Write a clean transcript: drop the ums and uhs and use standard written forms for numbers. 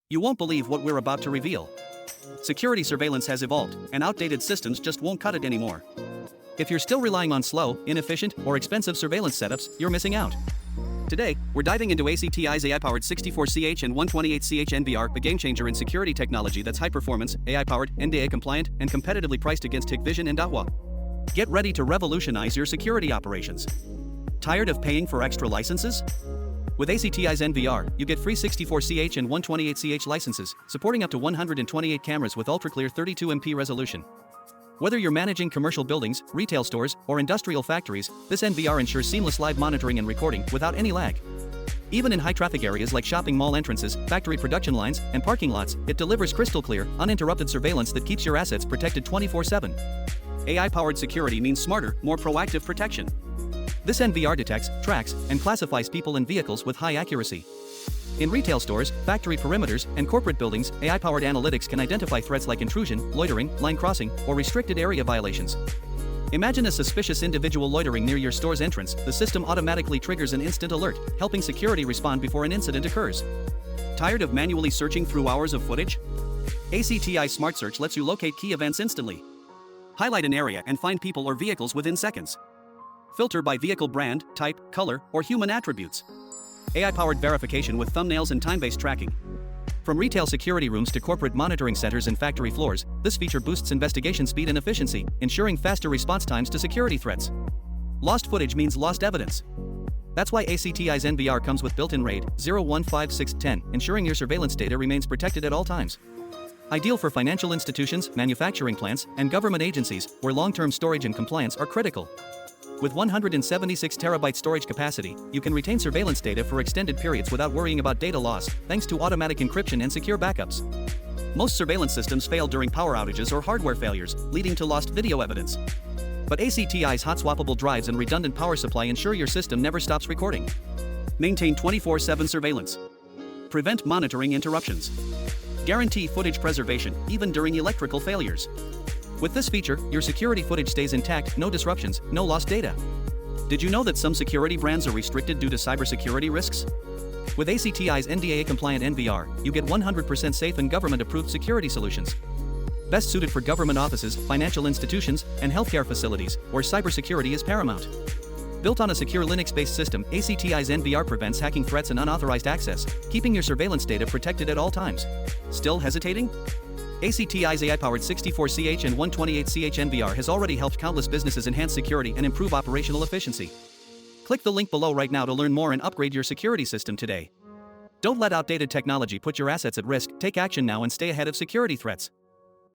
You won't believe what we're about to reveal. Security surveillance has evolved, and outdated systems just won't cut it anymore. If you're still relying on slow, inefficient, or expensive surveillance setups, you're missing out. Today, we're diving into ACTi's AI-powered 64CH and 128CH NVR, a game-changer in security technology that's high-performance, AI-powered, NDAA-compliant, and competitively priced against Hikvision and AWA. Get ready to revolutionize your security operations. Tired of paying for extra licenses? With ACTi's NVR, you get free 64CH and 128CH licenses, supporting up to 128 cameras with ultra-clear 32MP resolution. Whether you're managing commercial buildings, retail stores, or industrial factories, this NVR ensures seamless live monitoring and recording without any lag. Even in high-traffic areas like shopping mall entrances, factory production lines, and parking lots, it delivers crystal-clear, uninterrupted surveillance that keeps your assets protected 24/7. AI-powered security means smarter, more proactive protection. This NVR detects, tracks, and classifies people and vehicles with high accuracy. In retail stores, factory perimeters, and corporate buildings, AI-powered analytics can identify threats like intrusion, loitering, line crossing, or restricted area violations. Imagine a suspicious individual loitering near your store's entrance. The system automatically triggers an instant alert, helping security respond before an incident occurs. Tired of manually searching through hours of footage? ACTi Smart Search lets you locate key events instantly. Highlight an area and find people or vehicles within seconds. Filter by vehicle brand, type, color, or human attributes. AI-powered verification with thumbnails and time-based tracking. From retail security rooms to corporate monitoring centers and factory floors, this feature boosts investigation speed and efficiency, ensuring faster response times to security threats. Lost footage means lost evidence. That's why ACTi's NVR comes with built-in RAID 015610, ensuring your surveillance data remains protected at all times. Ideal for financial institutions, manufacturing plants, and government agencies, where long-term storage and compliance are critical. With 176 terabyte storage capacity, you can retain surveillance data for extended periods without worrying about data loss, thanks to automatic encryption and secure backups. Most surveillance systems fail during power outages or hardware failures, leading to lost video evidence. But ACTi's hot swappable drives and redundant power supply ensure your system never stops recording. Maintain 24/7 surveillance. Prevent monitoring interruptions. Guarantee footage preservation, even during electrical failures. With this feature, your security footage stays intact, no disruptions, no lost data. Did you know that some security brands are restricted due to cybersecurity risks? With ACTi's NDAA-compliant NVR, you get 100% safe and government-approved security solutions. Best suited for government offices, financial institutions, and healthcare facilities, where cybersecurity is paramount. Built on a secure Linux-based system, ACTi's NVR prevents hacking threats and unauthorized access, keeping your surveillance data protected at all times. Still hesitating? ACTi's AI-powered 64CH and 128CH NVR has already helped countless businesses enhance security and improve operational efficiency. Click the link below right now to learn more and upgrade your security system today. Don't let outdated technology put your assets at risk. Take action now and stay ahead of security threats.